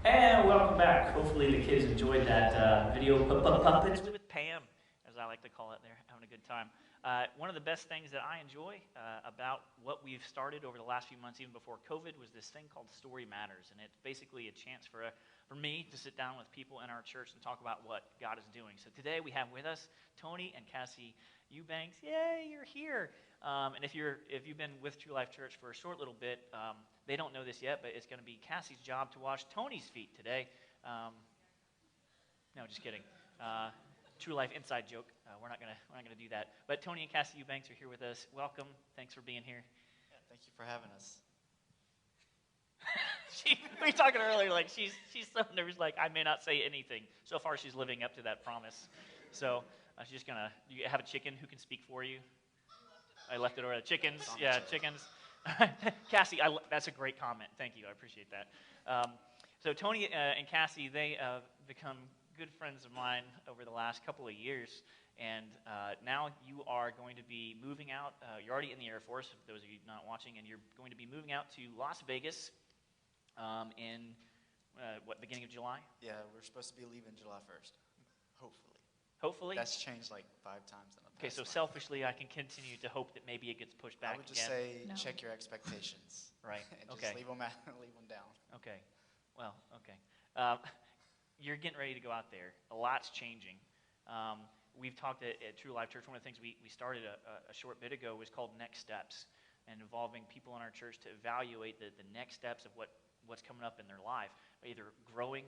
And welcome back. Hopefully the kids enjoyed that video puppets with Pam, as I like to call it. They're having a good time. One of the best things that I enjoy about what we've started over the last few months, even before COVID, was this thing called Story Matters. And it's basically a chance for me to sit down with people in our church and talk about what God is doing. So today we have with us Tony and Cassie Eubanks. Yay, you're here. And if you've been with True Life Church for a short little bit, they don't know this yet, but it's going to be Cassie's job to wash Tony's feet today. No, just kidding. True Life inside joke. We're not gonna do that. But Tony and Cassie Eubanks are here with us. Welcome. Thanks for being here. Yeah, thank you for having us. We were talking earlier, like she's so nervous, like I may not say anything. So far, she's living up to that promise. So she's just gonna. Do you have a chicken who can speak for you? I left it over. Chickens, yeah, chickens. Cassie, that's a great comment. Thank you. I appreciate that. So Tony and Cassie, they become good friends of mine over the last couple of years, and now you are going to be moving out. You're already in the Air Force, for those of you not watching, and you're going to be moving out to Las Vegas in, beginning of July? Yeah, we're supposed to be leaving July 1st, hopefully. Hopefully? That's changed like 5 times in the past. Okay, so selfishly, I can continue to hope that maybe it gets pushed back I would just again. say check your expectations. Right, and okay. just leave them down. Okay, well, okay. You're getting ready to go out there. A lot's changing. We've talked at True Life Church. One of the things we started a short bit ago was called Next Steps, and involving people in our church to evaluate the next steps of what's coming up in their life, either growing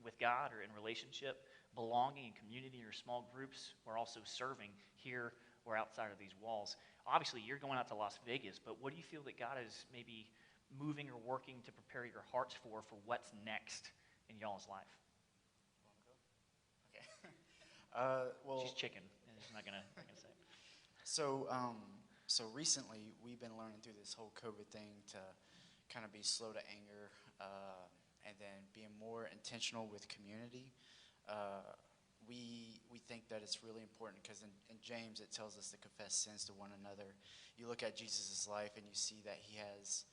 with God or in relationship, belonging in community or small groups, or also serving here or outside of these walls. Obviously, you're going out to Las Vegas, but what do you feel that God is maybe moving or working to prepare your hearts for what's next in y'all's life? Okay. Well, she's chicken. She's not gonna say it. So recently we've been learning through this whole COVID thing to kind of be slow to anger, and then being more intentional with community. We think that it's really important because in James it tells us to confess sins to one another. You look at Jesus' life and you see that he has,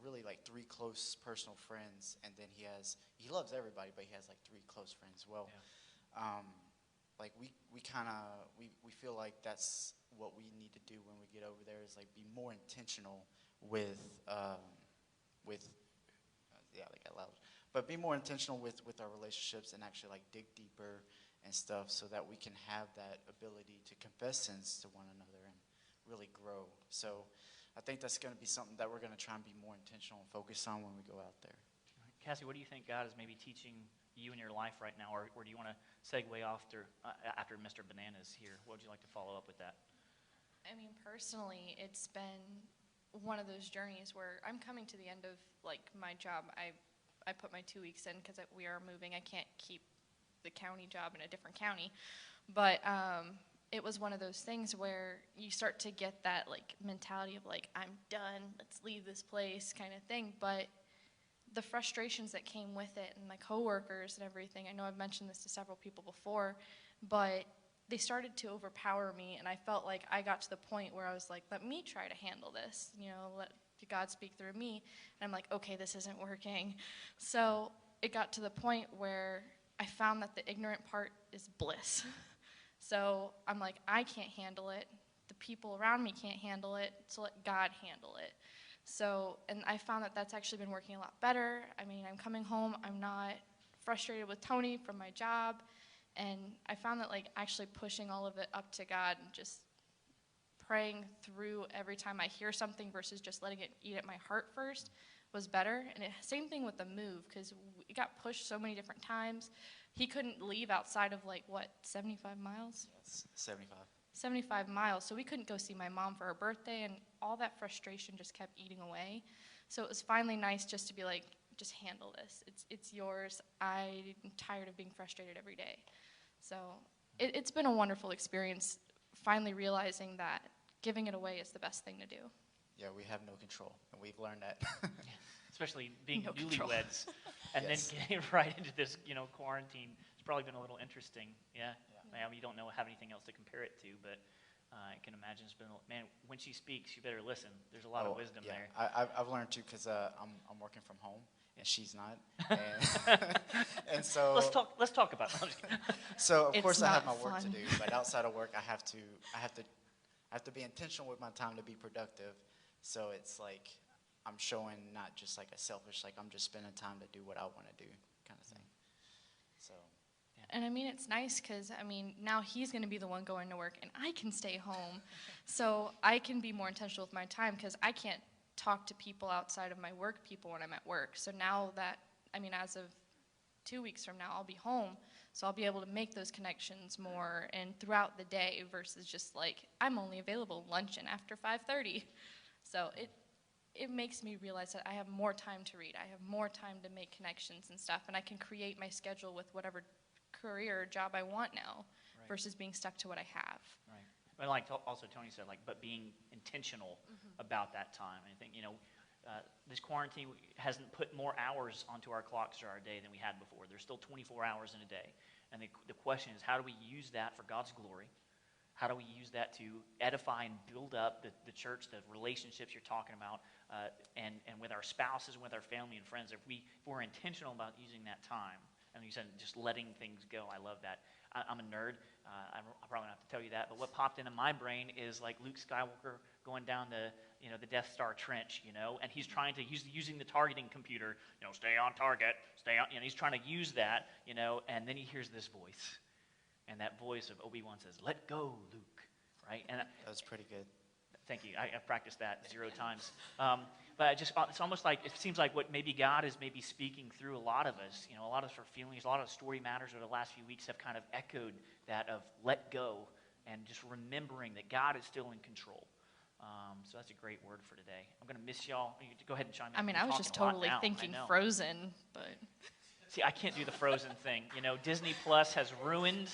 really like 3 close personal friends, and then he loves everybody, but he has like 3 close friends. Well, yeah. Like we feel like that's what we need to do when we get over there, is like be more intentional with but be more intentional with our relationships and actually like dig deeper and stuff, so that we can have that ability to confess sins to one another and really grow. So I think that's going to be something that we're going to try and be more intentional and focus on when we go out there. Cassie, what do you think God is maybe teaching you in your life right now, or do you want to segue off after Mr. Bananas here? What would you like to follow up with that? I mean, personally, it's been one of those journeys where I'm coming to the end of like my job. I put my 2 weeks in because we are moving. I can't keep the county job in a different county, but it was one of those things where you start to get that like mentality of like, I'm done, let's leave this place kind of thing. But the frustrations that came with it, and my coworkers and everything, I know I've mentioned this to several people before, but they started to overpower me, and I felt like I got to the point where I was like, let me try to handle this, let God speak through me. And I'm like, okay, this isn't working. So it got to the point where I found that the ignorant part is bliss. So I'm like, I can't handle it. The people around me can't handle it, so let God handle it. So, and I found that that's actually been working a lot better. I mean, I'm coming home, I'm not frustrated with Tony from my job, and I found that like actually pushing all of it up to God and just praying through every time I hear something versus just letting it eat at my heart first was better. And same thing with the move, because we got pushed so many different times. He couldn't leave outside of 75 miles? Yes, 75. 75 miles, so we couldn't go see my mom for her birthday, and all that frustration just kept eating away. So it was finally nice just to be like, just handle this. It's yours. I'm tired of being frustrated every day. So it's been a wonderful experience, finally realizing that giving it away is the best thing to do. Yeah, we have no control, and we've learned that. Especially being control. newlyweds, and Yes. then getting right into this, quarantine. It's probably been a little interesting. Yeah. You don't have anything else to compare it to, but I can imagine it's been. Man, when she speaks, you better listen. There's a lot of wisdom there. I've learned too, because I'm working from home, and she's not. And, and so Let's talk about it. so of It's course I have my not work to fun. do, but outside of work, I have to be intentional with my time to be productive. So it's like I'm showing not just like a selfish, like I'm just spending time to do what I want to do kind of thing. So And I mean, it's nice because, I mean, now he's going to be the one going to work and I can stay home. So I can be more intentional with my time because I can't talk to people outside of my work people when I'm at work. So now that, I mean, as of 2 weeks from now, I'll be home. So I'll be able to make those connections more and throughout the day versus just like, I'm only available lunch and after 5:30. So it makes me realize that I have more time to read. I have more time to make connections and stuff, and I can create my schedule with whatever career or job I want now Right. versus being stuck to what I have. Right. But like also Tony said, like, but being intentional about that time. I think, this quarantine hasn't put more hours onto our clocks or our day than we had before. There's still 24 hours in a day. And the question is, how do we use that for God's glory? How do we use that to edify and build up the church, the relationships you're talking about, and with our spouses and with our family and friends? If we're intentional about using that time, and you said just letting things go, I love that. I'm a nerd. I probably don't have to tell you that, but what popped into my brain is like Luke Skywalker going down the Death Star trench, and he's trying to using the targeting computer, stay on target, stay on. He's trying to use that, and then he hears this voice. And that voice of Obi-Wan says, "Let go, Luke," right? And that was pretty good. thank you. I've practiced that 0 times. But it's almost like, it seems like what maybe God is maybe speaking through a lot of us. A lot of our feelings, a lot of story matters over the last few weeks have kind of echoed that of let go and just remembering that God is still in control. So that's a great word for today. I'm going to miss y'all. You go ahead and chime in. I mean, We're I was talking just a lot totally now. I thinking know. Frozen, but See, I can't do the Frozen thing. Disney Plus has ruined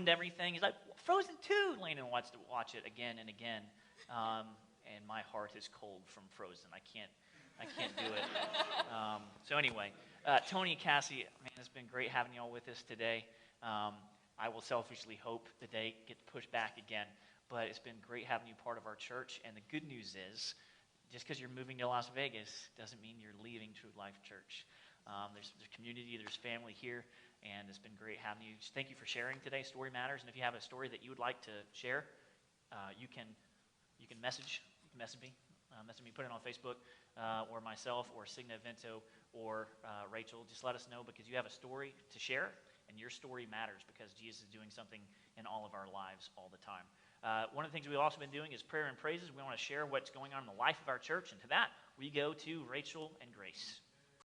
everything. He's like, Frozen 2. Landon wants to watch it again and again, and my heart is cold from Frozen. I can't do it. So anyway, Tony and Cassie, man, it's been great having y'all with us today. I will selfishly hope the day gets pushed back again, but it's been great having you part of our church. And the good news is, just because you're moving to Las Vegas doesn't mean you're leaving True Life Church. There's community, there's family here, and it's been great having you. Just thank you for sharing today. Story matters, and if you have a story that you would like to share, you can message me, put it on Facebook, or myself, or Signa Vento, or Rachel. Just let us know, because you have a story to share, and your story matters because Jesus is doing something in all of our lives all the time. One of the things we've also been doing is prayer and praises. We want to share what's going on in the life of our church, and to that, we go to Rachel and Grace.